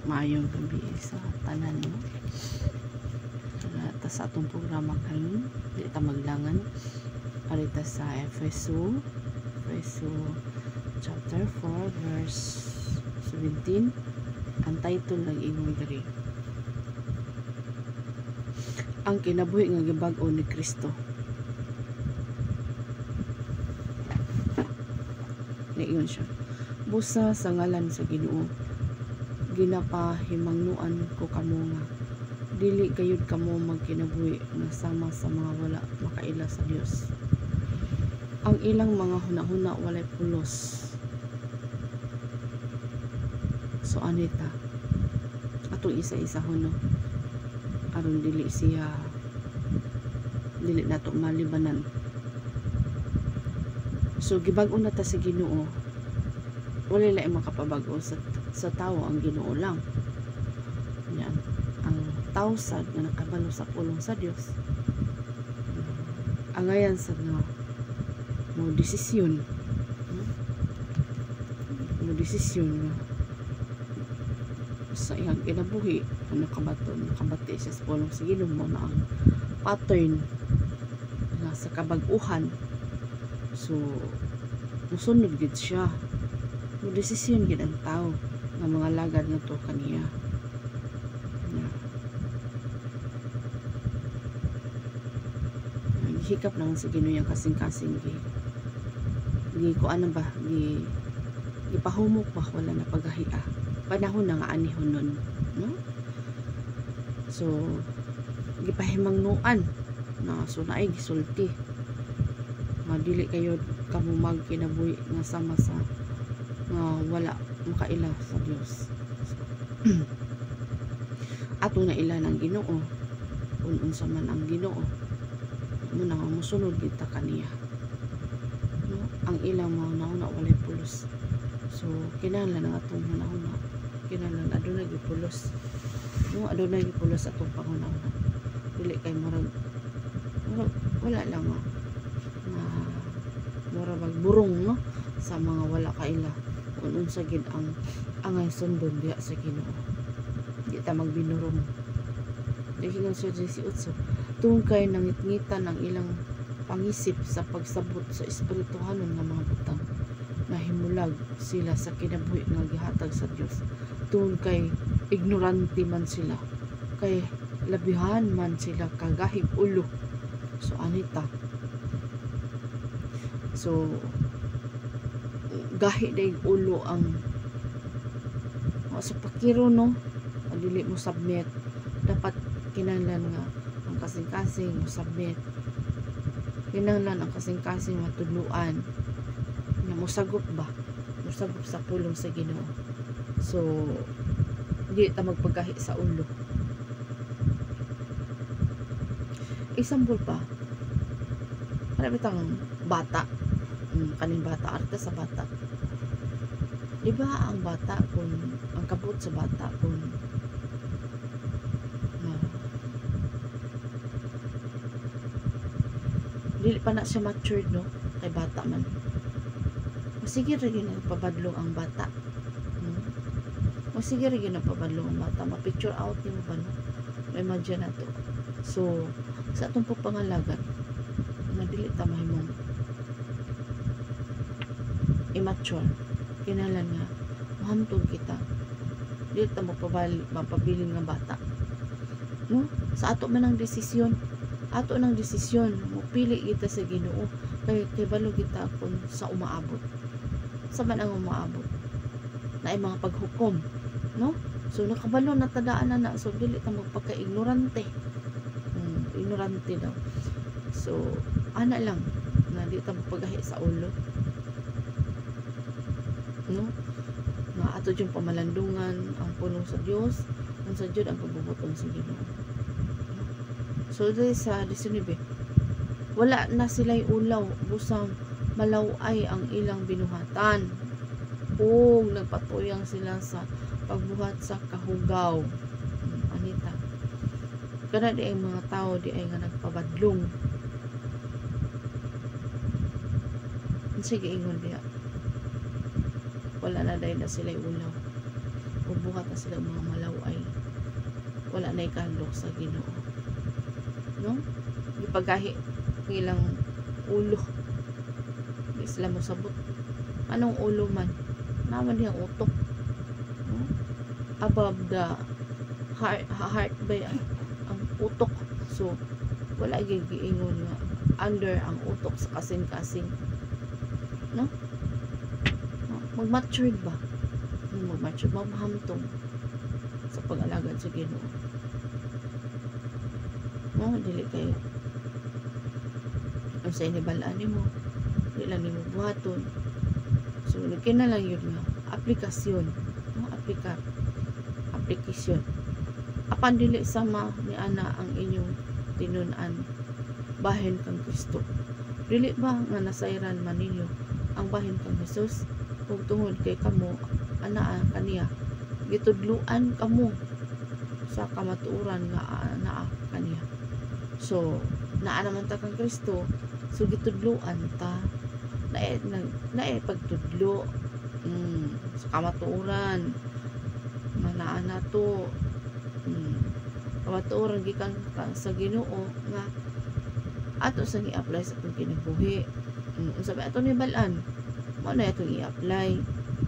Maayong gabi sa tanan mo. Ta sa atong programa karon, di ta maglangan arita sa Efeso chapter 4 verse 17. Ang title ng ingon diri, ang kinabuhi nga gibag-o ni Kristo. Niingon siya, busa sa ngalan sa Ginoo ginapahimangnuan ko kamo nga dili gayud kamo magkinabuhi nga sama sa mga wala makaila sa Dios. Ang ilang mga hunahuna walay pulos. So anita atong isa-isa huno aron dili nato malibanan. So gibag-o na ta sa Ginoo, wala lang makapabag-o sa tao, ang Ginoo lang. Yan. Ang tao sad nga nakabalo sa pulong sa Dios, angayan sad nga mo desisyon nga sa iyang kinabuhi kung nakabati siya sa pulong sa Ginoo, mo na ang pattern na sa kabag-uhan. So musunod gid siya, mo desisyon gid ang tao nga mga lagad nga to kaniya. Hikap naman sa Ginoo yang kasing-kasing gi kuan ba gipahumok ba wala na pagahia panahon na nga anihon nun, no? So gipahimangnuan na so naay gisulti nga dili kayo kamo magkinabuhi nga sama sa nga wala makaila sa Dios. Ato na ila ng Ginoo kung unsa man ang Ginoo, mo na musunod kita kaniya, no? Ang ilang mahuna-huna walay pulos. So kinahanglan ang atong hunahuna, kinahanglan adunay gipulos, no? Adunay gipulos atong panghunahuna. Dili kay murag wala lang nga murag magburong, no? Sa mga wala kaila kung unsa gid ang angay sundon diha sa Ginoo. Di ta magbinurong. Dihingan sa 18, tungod kay nangitngitan ang ilang pangisip sa pagsabot sa espirituhanon nga mga butang, nahimulag sila sa kinabuhi nga gihatag sa Dios. Tungod kay ignorante man sila, kay labihan man sila kagahig ulo. So anita, so gahi daig ulo ang sa pakiro, no? Dili mo submit, dapat kinahanglan nga ang kasing-kasing mo submit, kinahanglan ang kasing-kasing matudluan nga mosagop sa pulong sa Ginoo. So di ta magpagahi sa ulo. Example pa, marami tang bata, kaning bata, arte sa bata. Diba ang bata kung ang kabut sa bata kung dili pa na siya matured, no? Kay bata man, sige rin na pabadlong ang bata, sige rin na pabadlong ang bata, ma-picture out mo ba, no? May imagine na to. So sa atong pangalagan na dili ta mahimong immature, kinahanglan nga mahamtod kita, dili ta mapabilin nga bata, no? Sa ato man ang desisyon, mupili kita sa Ginoo, kay balo kita kung sa umaabot, sa man ang umaabot na ay mga paghukom, no? So nakabalo na tadaan na, so dili ta magpaka-ignorante, ignorante daw. So ana lang na dili ta magpagahi sa ulo, no? Nga ato yung pamalandungan ang pulong sa Dios, ang sa Dios ang pagbubuton sa Ginoo. So dahil sa 19, wala na sila'y ulaw, busang malaway ang ilang binuhatan, o nagpatuyang sila sa pagbuhat sa kahugaw. Anita, kana di ay mga tao di ay nga nagpabadlong. Sige ingon diha, wala na dahil na sila'y ulaw, o bubuhat na sila mga malaway, wala na ikandok sa Ginoo, no? Ipagahi ilang ulo, di sila mo sabot anong ulo man, naman diyang utok, no? Above the heart ba ang utok, so wala gigiingon nga under ang utok sa kasing-kasing, no? Mag-matured ba? Mag-matured, maghamtong sa pag-alagad sa Ginoo, no? Dili kayo ang sa inibalaan nimo, dili lang nimo buhaton. So lagyan na lang yun nga aplikasyon, no? Aplikasyon apan dili sama ni ana ang inyong tinun-an bahin kang Kristo. Dili ba nga nasayran man ninyo ang bahin kang Jesus, ug tungod kay kamo anaa kaniya gitudluan kamo sa kamatuoran nga anaa kaniya. So naa naman ta kang Kristo, so gitudluan ta nae pagtudlo sa kamatuoran manaa nato, kamatuoran gikan sa Ginoo nga ato sang i-apply sa atong kinabuhi. Unsa ba ato ni balaan, mo na atong i-apply,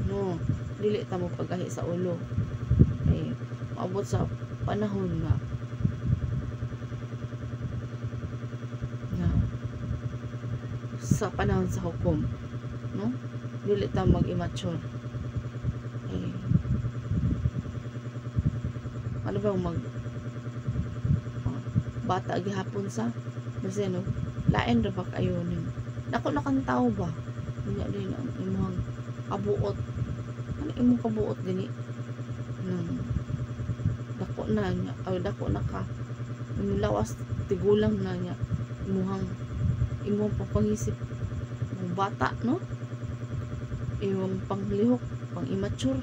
no? Dili ta mo pagahi sa ulo, maabot sa panahon nga sa panahon sa hukom, no? Dili ta mag-immature, ano ba mag bata gihapon sa kasi no, lain ra ba kayo ning nako na kang tao ba nya din ang imong kabuot, ano imong kabuot gani nang dako na nya dako na ka imong lawas tigulang na nya imong papangisip mong bata, no? Imong panglihok, pang immature.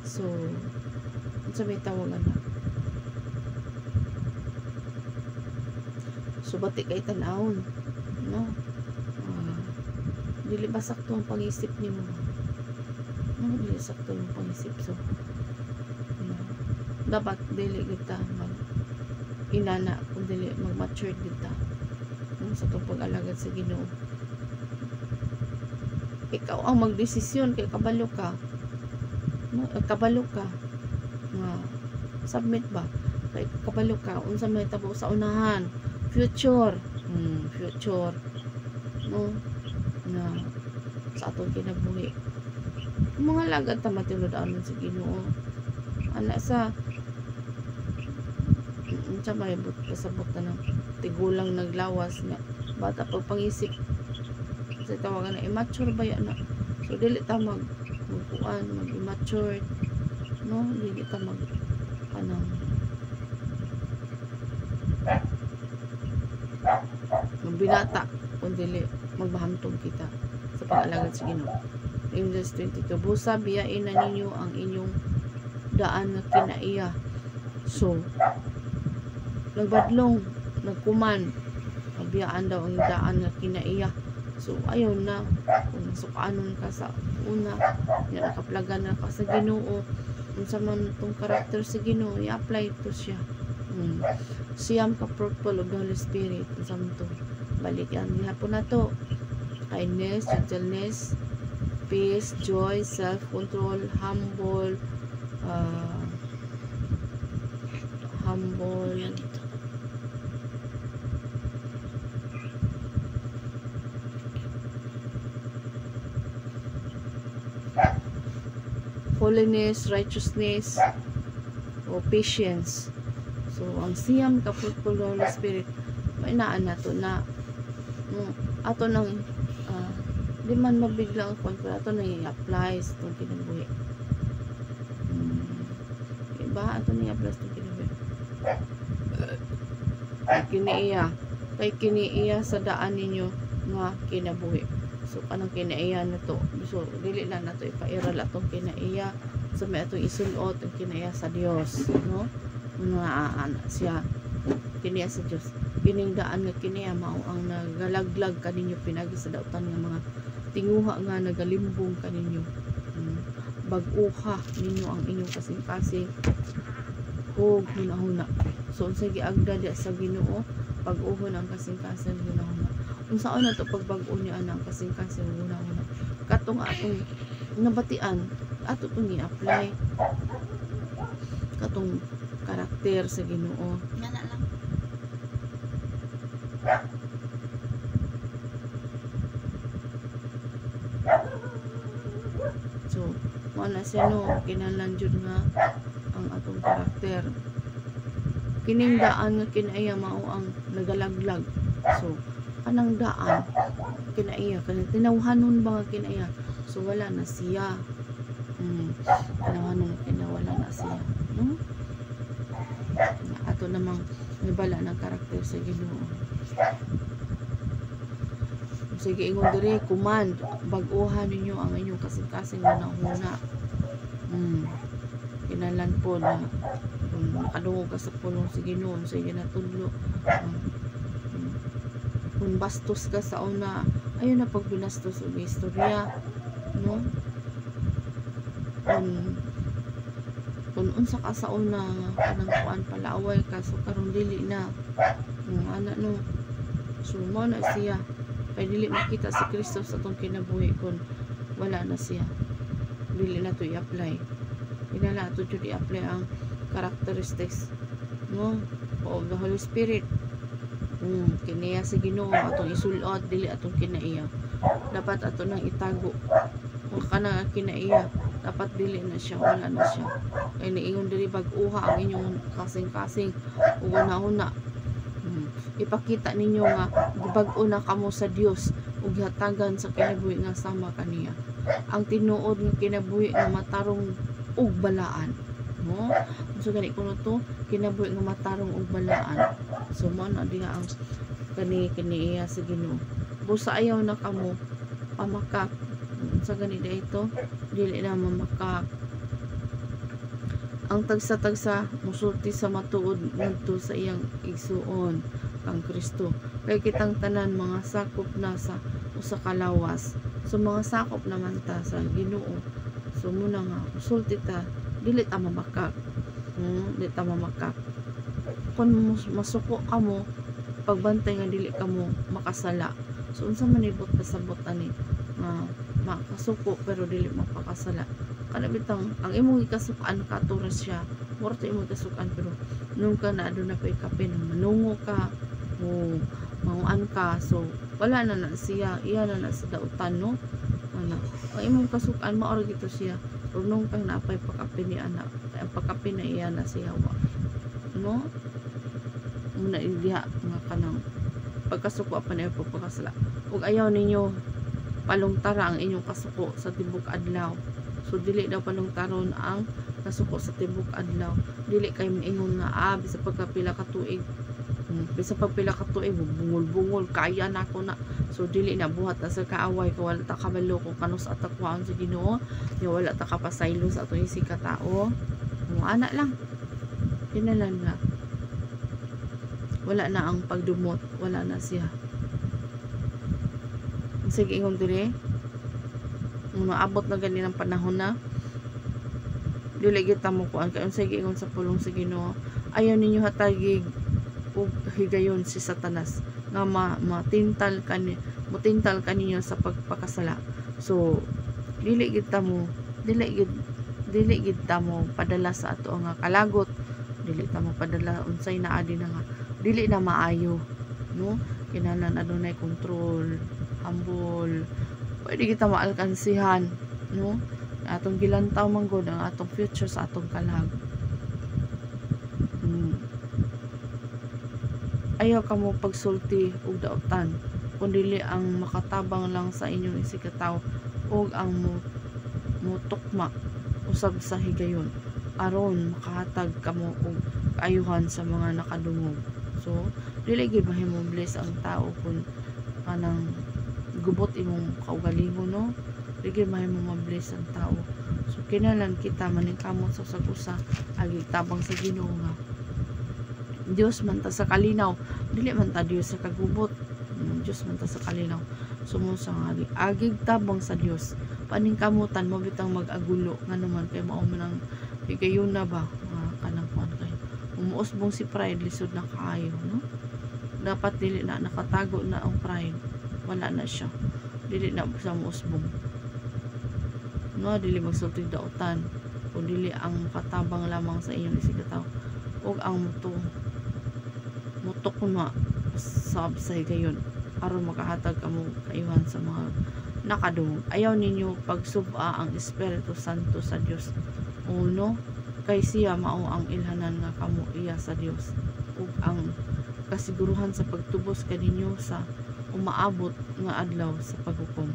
So unsa may tawagan na, so bati kay tan-awon, no? Dili ba sakto ang pangisip nimo, no? Dili sakto ang pangisip, so dapat dili kita mag inana kung dili mag-mature kita, no? Sa itong pag-alagad sa Ginoo. Ikaw ang magdesisyon kay kabalo ka, no? Kabalo ka nga submit ba kay kabalo ka unsa may tabo sa unahan, future, no? Na sa atong kinabuhi mga lagad ta matulod-anon sa Ginoo ana sa may pasabot na ng tigulang naglawas nga bata pag pangisip sa tawagan na immature ba yan na, so dili ta magkuan mag-immature, no? Dili ta kanang magbinata kung dili magbahamtog kita sa pag-alagad sa Ginoo. In verse 22, busa biyain na ninyo ang inyong daan nga kinaiya. So nagbadlong nagkuman biyaan daw ang daan nga kinaiya. So ayon na kung sukaanon ka sa una nga nakaplagan na ka sa Ginoo, unsa man tong karakter sa Ginoo i-apply to siya. Siyam ka purple of the Holy Spirit, unsa man to balikan gihapon nato: kindness, gentleness, peace, joy, self-control, humble, holiness, righteousness, o patience. So ang siyam ka fruitful Holy Spirit mainaan nato na ato nang di man mabigla ang kwan, pero ato nang i-apply sa itong kinabuhi. Iba ato nang i-apply sa itong kinabuhi. Kay kiniiya sa daan ninyo nga kinabuhi. So kanang kinaiya na to, so dili lang na to ipairal atong kinaiya, so may atong isulot ang kinaiya sa Dios, no? Nga siya kinaiya sa Dios, kining daan nga kinaiya mao ang nagalaglag kaninyo pinagi sa dautan nga mga tinguha nga nagalimbong kaninyo, bag-uha ninyo ang inyong kasing-kasing ug hunahuna. So unsa giagda diya sa Ginoo, pag-uhon ang kasing-kasing hunahuna. Unsaon na to pagbag-o ni ana ang kasing-kasing hunahuna? Katong atong nabatian, ato tong i-apply katong karakter sa Ginoo. Ngana lang. So wala siya no, kinahanglan jud nga ang atong karakter. Kining daan nga kinaiya mao ang nagalaglag. So kanang daan kinaiya, kanang tinawhanon ba nga kinaiya. So wala na siya. Tinawhanon kinawala na siya. No? Ato namang nibala ng karakter sa Ginoo. Sige, ingon dire, command, bag-uhan ninyo ang inyong kasing-kasing hunahuna. Kinalan po na kung nakadungog ka sa pulong sa Ginoo, sige na tudlo. Kung bastos ka sa una, ayun na pag binastos og istorya, no? Kung unsa ka sa una kanang kuan palaaway ka, so karon dili na. Ana no. So mo na siya. Kay dili makita si Kristo sa atong kinabuhi kun wala na siya. Dili na to i-apply. Kinala to jud i-apply ang characteristics, no, of the Holy Spirit. Kiniya sa Ginoo atong isulod, dili atong kinaiya. Dapat ato nang itago. Kung kana kinaiya, dapat dili na siya, wala na siya. Kay niingon diri bag-uha ang inyong kasing-kasing ug una-una. Ipakita ninyo nga bag-o na kamo sa Dios ug hatagan sa kinabuhi nga sama kaniya. Ang tinuod nga kinabuhi nga matarong ug balaan, no? So gani kuno to kinabuhi nga matarong ug balaan. So mo na diha ang kaniya sa Ginoo. Busa ayaw na kamo pamakak. Sa gani dito dili na mamakak. Ang tagsa-tagsa musulti sa matuod ngadto sa iyang igsuon kang Kristo. Kay kitang tanan mga sakop na sa usa ka lawas. So mga sakop naman ta sa Ginoo. So muna nga musulti ta, dili ta mamakak. Dili ta mamakak. Kung masuko kamo, pagbantay nga dili kamo makasala. So unsa man ibot kasabot ani makasuko pero dili mapakasala. Kana bitang ang imong ikasukan katuras siya, morto imong ikasukan pero nung ka na aduna pay kape nang manungo ka o mauan ka, so wala na na siya, iya na sa dautan, no? Ano, ang imong kasukan maor gito siya, pero nung kang napay pakape ni anak, ang pakape na iya na siya, no? Muna indiha nga kanang pagkasuko pa na pagkasala. Ug ayaw ninyo palungtara ang inyong kasuko sa tibok adlaw. So dili daw palungtaron ang kasuko sa tibok adlaw. Dili kay moingon nga bisa pagkapila ka tuig. Bisa pagpila ka tuig bungol-bungol kaya na ako na. So dili na buhat na sa kaaway kung wala ta kabalo kung kanus atakwaon sa Ginoo. Di wala ta kapasaylo sa atong isig ka tao. Ana lang. Kinalan nga. Wala na ang pagdumot, wala na siya. Sige ingon dire. Maabot na ganinang panahon na dili gyud ta mo kuan kay unsay giingon sa pulong sa Ginoo, ayaw ninyo hatagig ug higayon si Satanas nga matintal kaninyo sa pagpakasala. So dili gyud ta mo padala sa ato nga kalagot, dili ta mo padala unsay naa din nga dili na maayo, no? Kinahanglan adunay control, humble. Pwede kita maalkansihan, no? Atong gilantaw man gud ang atong future sa atong kalag. Ayaw ka mo pagsulti ug daotan, kundi ang makatabang lang sa inyong isikataw ug ang mutukma usab sa higayon aron makahatag kamo og kaayuhan sa mga nakadungog. So dili gyud mahimo bless ang tao kun kanang gubot imong kaugalingon, no? Dili mahimo ma-bless ang tao. So kinahanglan kita maningkamot sa usa agi tabang sa Ginoo nga Dios man ta sa kalinaw, dili man ta Dios sa kagubot. Dios man ta sa kalinaw. Sumo sa agi tabang sa Dios paning kamutan mo bitang mag-agulo nga naman kay mao man ang higayon na ba kanang kuan kay umuusbong si pride lisod na kaayo no. Dapat dili na nakatago na ang pride, wala na siya, dili na sa muusbong no, dili magsultig dautan kung dili ang katabang lamang sa inyong isigataw ug ang mutok na sa higayon aron makahatag kamo kayuhan sa mga nakadungog. Ayaw ninyo pagsuba ang Espiritu Santo sa Dios. Uno, kay siya mao ang ilhanan nga kamo iya sa Dios ug ang kasiguruhan sa pagtubos kaninyo sa umaabot nga adlaw sa paghukom.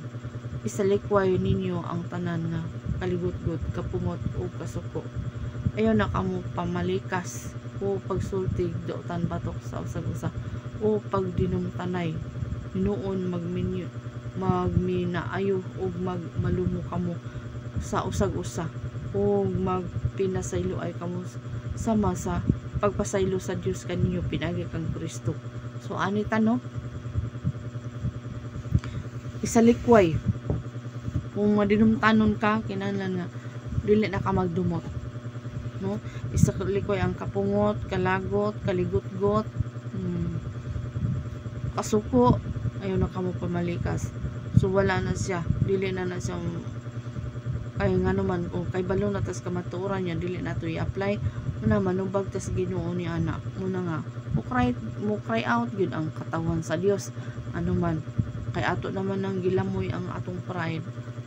Isalikway ninyo ang tanan nga kaligutgot, kapumot o kasuko. Ayaw na kamo pamalikas o pagsultig dautan batok sa usag-usa o pagdinumtanay hinuon magminaayo o magmalumo kamo sa usag-usa o magpinasaylo ay kamo sama sa pagpasaylo sa Dios kaninyo pinagi kang Kristo. So ani no, isalikway kung madinumtanon ka kinahanglan nga dili na ka magdumot no. Isalikway ang kapungot, kalagot, kaligutgot, kasuko, ayaw na kamo pamalikas. So wala na siya, dili na siya kay nga naman kung kay balo na tas kamatuoran niya dili na to i-apply muna manubag tas Ginoo ni anak muna nga mo cry out gyud ang katawan sa Dios ano man kay ato naman nang gilamoy ang atong pride,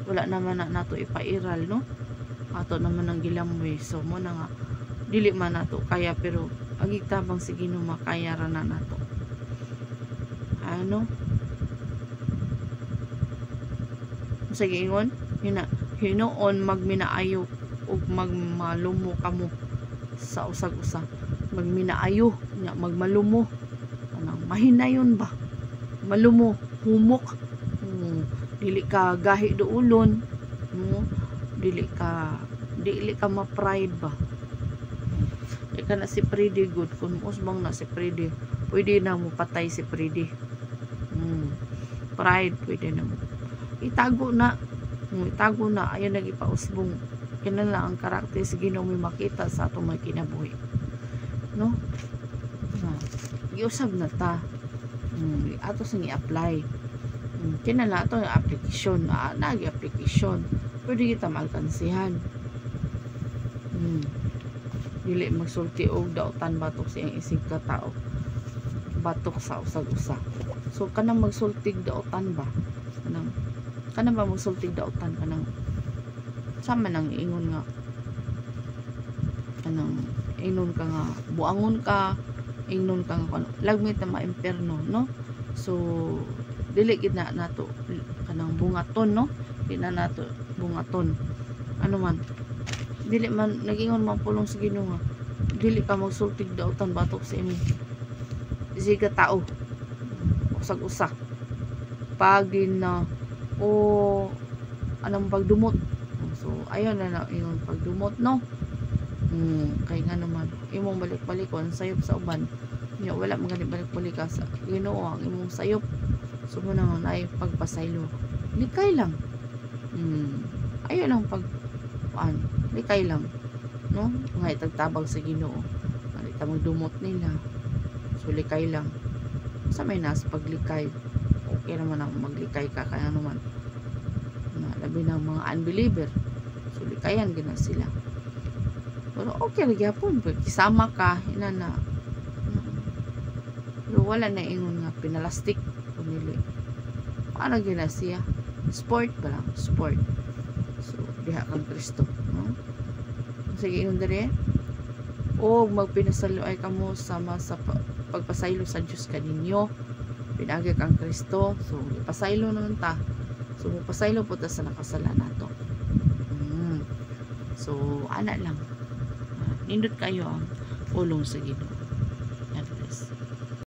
wala naman na nato ipairal no, ato naman nang gilamoy. So muna nga dili man nato kaya pero agigtabang si Ginoo makaya ra na nato ano. Sige ingon hinuon magminaayo ug magmalumo kamo sa usag-usa. Magminaayo nga magmalumo anang mahinayon ba, malumo humok, dili ka gahi duulon dili ka ma-pride ba. Ika na si Pride good kung usbang na si Pride pwede na mo patay si Pride. Pride pwede na mo itago na ayaw nagipausbong. Kinala ang karakter sa Ginoo may makita sa atong may kinabuhi no. Giusab na ta ato sing i-apply kinala ato yung application nagi-application pwede kita malkansihan dili magsulti og dautan batok sa iyang isig ka tao batok sa usag-usa. So kanang magsultig dautan ba kanang ba magsultig dautan kanang sama nang ingon nga kanang ingnon ka nga buangon ka ingnon ka nga lagmit na maimperno no. So dili gid na nato kanang bungaton no, di na nato bungaton ano man dili man nagingon man pulong sa Ginoo nga dili ka magsultig dautan batok sa imong isiga tao usag-usa pag din na o anong pagdumot. So ayun na yung pagdumot no. Kay nga naman imong balik-balikon sayop sa uban nya wala man gani balik-balik sa Ginoo ang imong sayop. So muna nga naay pagpasaylo likay lang ayun lang likay lang no, nga itagtabang sa Ginoo malita magdumot nila. So likay lang sa may nas paglikay okay naman ang maglikay ka kaya naman na labi ng mga unbeliever. So likayan gina sila pero okay lagi hapon kisama ka inana pero wala na ingon nga pinalastik kunili para gina siya sport ba lang sport. So diha kang Kristo no. Sige ingon diri o magpinasalo ay kamo sama sa pagpasaylo sa Dios kaninyo pinagi kang Kristo. So ipasaylo naman ta. So pasaylo po ta sa nakasalan nato. So ana lang nindot kayo ang ulong sa Ginoo. God bless.